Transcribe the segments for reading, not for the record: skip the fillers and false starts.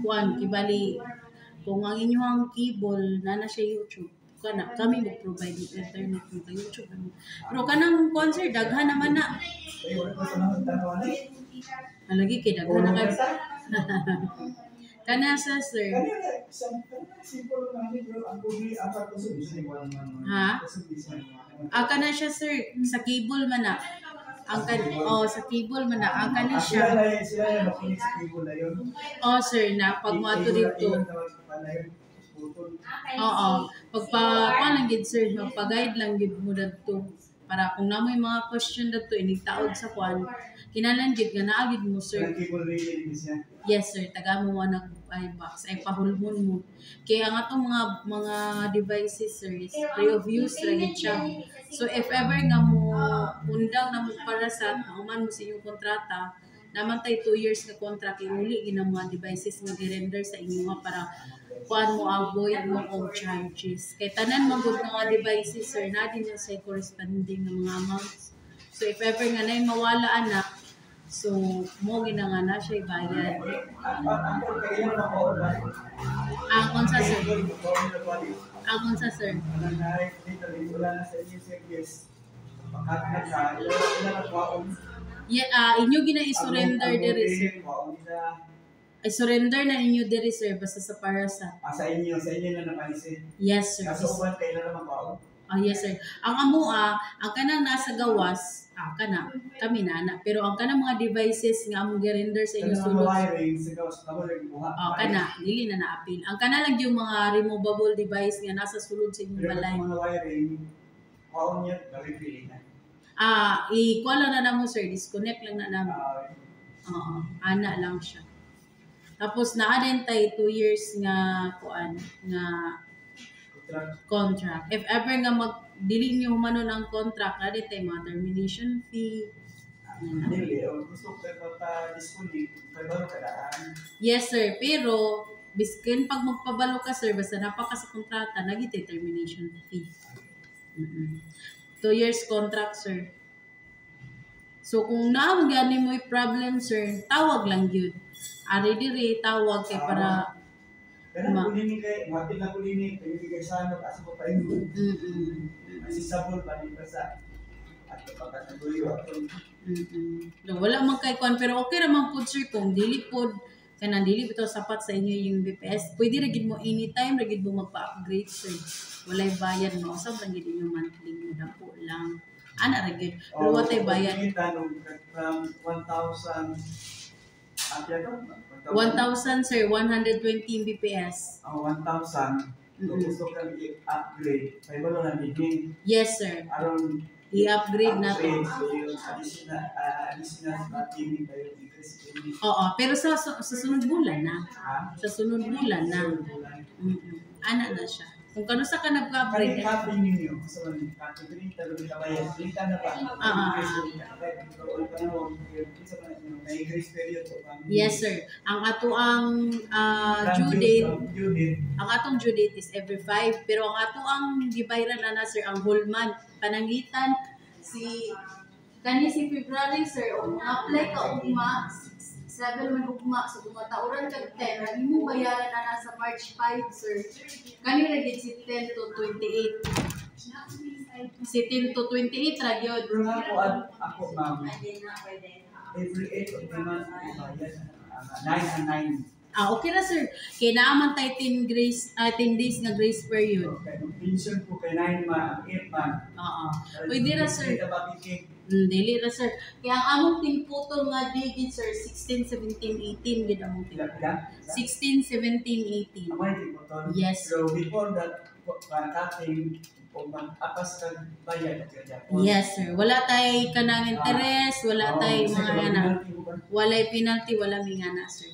kuan kibali kung ang inyong cable na siya YouTube kana kami mag-provide ng internet mo kay YouTube pero kanang kuan sir daghan naman na lagi kay daghan na kay kana sa sir ha kana siya sir sa cable man na ang sa cable man na ang kani siya sir na pag mo ato dito pagpa lang gid sir magpa-guide lang gid mo dadto para kung namoy mga question dadto inigtaod sa kwan kinahanglan gid nga naa gid mo sir yes sir taga mo nag box ay pahulmon mo kaya ang atong mga devices sir is free of use ra gid siya so if ever nga mo undang na mo para sa human mo sa inyong kontrata naman tay 2 years na contract iuli gid ang mga devices nga gi-render sa inyo para kuan mo avoid mo og charges kay tanan mo gud mga devices sir na din sa corresponding nga mga amounts so if ever nga nay mawala anak so mo ginanga na siya bayad ang unsa sir inyo gina i-surrender diri sir surrender na inyo diri sir basta sa Parasat. Sa inyo na napansin. Yes sir. Kaso uban kailan naman ba? Yes sir. Ang amo ang kanang nasa gawas, kami na pero ang kanang mga devices nga among gi-render sa inyo sulod. Kana dili na na-appeal. Ang kana lang yung mga removable device nga nasa sulod sa inyong balay. Mga wiring, kaon niya gawin na. I-call lang na namo sir, disconnect lang na namo. Ana lang siya. Tapos naa din tay 2 years nga kuan nga contract. If ever nga dili niyo humano ng contract, na din tay mga termination fee. Dili gusto ko pa disconnect, pabalo kadaan. Yes sir, pero biskin pag magpabalo ka sir basta napaka sa kontrata nagitay termination fee. 2 years contract sir. So kung naamang gani mo problem sir, tawag lang yun. Ari diri tawag kay para pero kulini kay mati na kulini kay sana kasi ko pa inyo. Kasi sabon pa di sa at pagkatuloy ato. Wala man kay kon pero okay ra man pud sir kung dili pud kanang dili bitaw sapat sa inyo yung BPS. Pwede ra gid mo anytime ra gid mo magpa-upgrade sir. Walay bayad mo usab lang gid inyo monthly mo dako lang. Ana ra gid. Pero watay bayad from 1,000 1,000 sir, 120 BPS. 1,000. Gusto kang i-upgrade. May ba lang nagiging? Yes sir. Aron i-upgrade na to. Additional TV kayo increase. Pero sa sunod bulan na. Sa sunod bulan na. Ana na siya. Kung kano sa ka nag-upgrade. Copy ninyo. So, copy pero di ka bayad. Di ka na ba? May-grace period. Yes sir. Ang ato ang due date is every 5. Pero ang ato ang gibayran na sir ang whole month. Panangitan si February sir. Kung apply ka ugma 7 man ugma so kung matauran kag 10 lagi mo bayaran na nasa March 5 sir. Kani ra gid si 10 to 28. Si 10 to 28 ra gyud. Ako ma'am. Every 8 of the month bayad 9 and 9. Okay na sir. Kaya naaman tayo 10 days na grace period. Pension po kay 9 month, 8 month. Pwede na sir. Dili na sir. Kaya ang among pinputol nga digit sir, 16, 17, 18 gid among pinputol. 16, 17, 18. Yes. So before that, cutting, apas kag bayad. Yes sir. Wala tay kanang interest, wala tay mga walay penalty, wala mingana sir.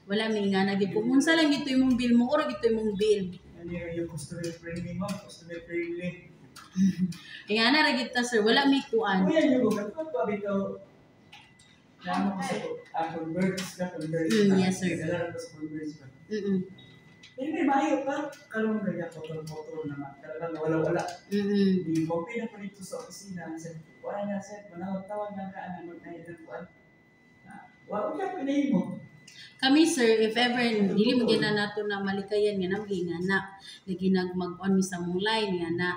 Wala mingana gid kung unsa lang gito imong bill mo ora gito imong bill. Ano yung customer friendly mo, customer friendly. Kaya na ra gid ta sir, wala mi kuan. Kuya niyo ba pa bitaw? Namo ko sa converts ka converts. Yes sir. Dala ko sa converts ka. Hindi mayo pa karon ra ya photo naman. Talagang wala. Di mo pina pa dito sa opisina sa wala na sir, manawag tawag na ka ano na ito kuan. Wa ka pinay mo. Kami sir, if ever dili mo gina nato na malikayan nga nabli nga na lagi mag-on mi sa mong line nga na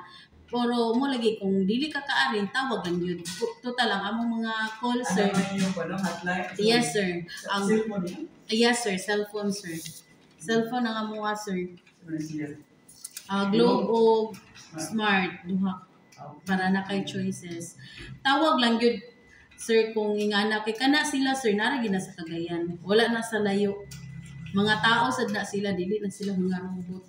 pero mo lagi kung dili ka kaarin tawag lang yun. Total lang among mga call sir. Ano yung hotline? Yes sir. Ang Cellphone niya? yes sir, cellphone sir. Cellphone ang amo sir. Ano siya? Globe o Smart duha para na kay choices. Tawag lang yun sir kung ingana kay kana sila sir nara gina sa Cagayan. Wala na sa layo. Mga tao sad na sila dili na sila mga robot.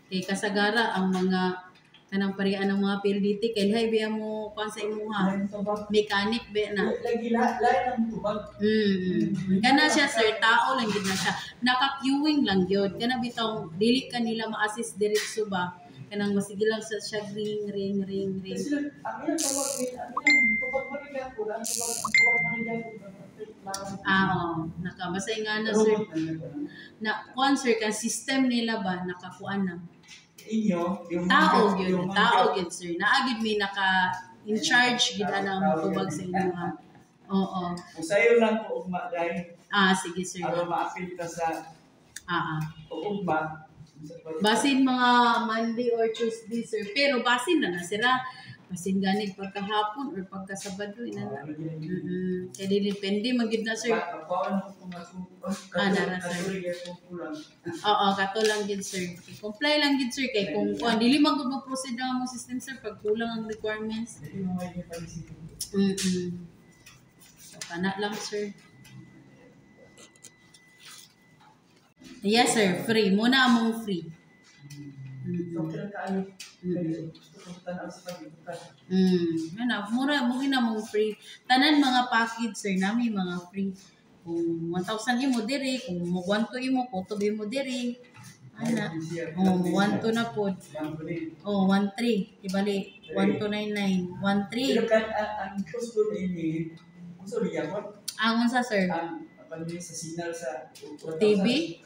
Kay kasagara ang mga kanang parian ng mga PLDT kay hay biya mo kon sa imuha. Mechanic be na. Lagi lain ang tubag. Kana siya sir, tao lang gid na siya. Naka-queuing lang gyud. Kana bitaw dili kanila ma-assist diretso ba. Kanang masige lang sa siya ring. Kasi ang ilang tubag tubag manigan ko lang tubag manigan ko. Oo. Basta nga na sir. Na kuan sir kan system nila ba nakakuan na. Inyo, yung tao gyud sir. Naagid mi naka in charge gid ana tubag sa inyo ha. Oo. Usayo lang ko ugma dahil sige sir. aron ma-appeal ka sa ugma. Basin mga Monday or Tuesday sir. Pero basin na sila. Basin ganit pagkahapon or pagkasabado ina na. Kaya depende magid na sir. Oo, kato lang gid sir. Comply lang gid sir kay kung dili man gud mo-proceed ang among system sir pag kulang ang requirements. So kana lang sir. Yes sir, free. Muna among free. Mura mo gina mong free. Tanan mga package sir nami mga free. Kung 1,000 imo diri, kung mo 1 to imo, ko to mo diri. Ana. 1 to na pod. 13. Ibali 1299. 13. Pero kan ang gusto ini, gusto niya mo. Ang unsa sir? Ang panili sa signal sa TV?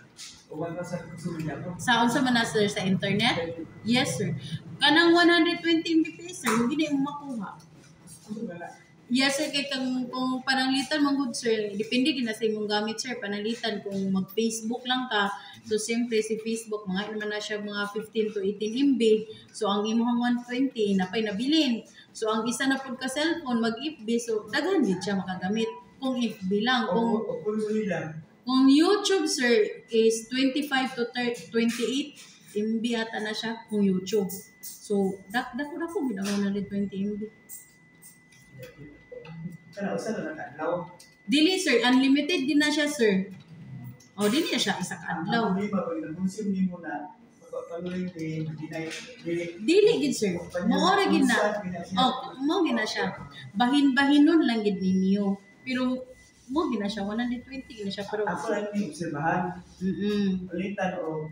Sa unsa man na sir sa internet? Yes sir. Kanang 120 Mbps sir, hindi na mo makuha. Yes sir, kay kung pananglitan man gud sir, depende gid na sa imong gamit sir, pananglitan kung mag-Facebook lang ka. So siyempre si Facebook mga naman na siya mga 15 to 18 MB. So ang imong 120 napay nabilin. So ang isa na pud ka cellphone mag-FB so daghan gid siya makagamit kung FB lang kung YouTube sir is 25 to 28 MB ata na siya kung YouTube. So dako ginawa na 20 MB. Kana usa na kadlaw. Dili sir, unlimited din na siya sir. Dili na siya isa ka adlaw. Consume mo na dili gid sir. Mao ra gid na. Mo gid na siya. Bahin-bahinon lang gid ninyo. Pero mo gina siya 120 gina siya pero ako lang ni obserbahan. Ulitan o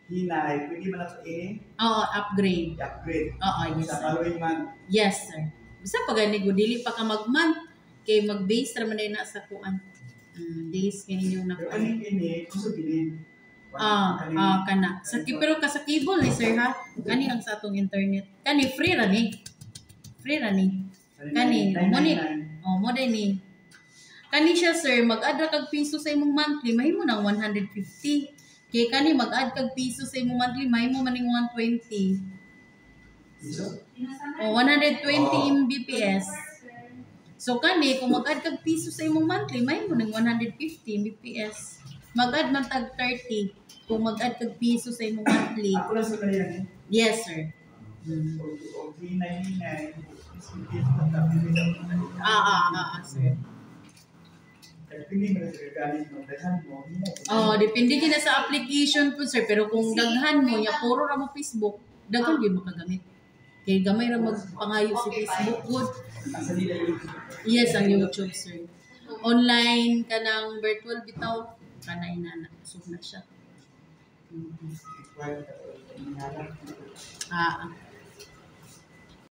hinay, pwede man ako upgrade. Yes. Sa following month. Yes sir. Bisa pag go dili pa ka mag-month kay mag-base ra man na sa kuan. Days kini yung nakuha. Ini kuso bilin. Kana. Pero sa cable ni sir ha. Kani ang sa atong internet. Kani free ra ni. Kani mo din ni. Kani siya sir, mag-add ra kag piso sa imong monthly, mahimo nang 150. Kay kani mag-add kag piso sa imong monthly, mahimo man ning 120. Piso? 120 Mbps. So kani kung mag-add kag piso sa imong monthly, mahimo nang 150 Mbps. Mag-add man tag 30 kung mag-add kag piso sa imong monthly. Ako lang sa kanila. Yes sir. O 399. Sir. Depende gina sa application po sir. Pero kung daghan mo, puro ra mo Facebook, daghan gyud makagamit. Kay gamay ra magpangayo si Facebook good. Yes, ang YouTube sir. Online kanang virtual bitaw kanay na sub na siya.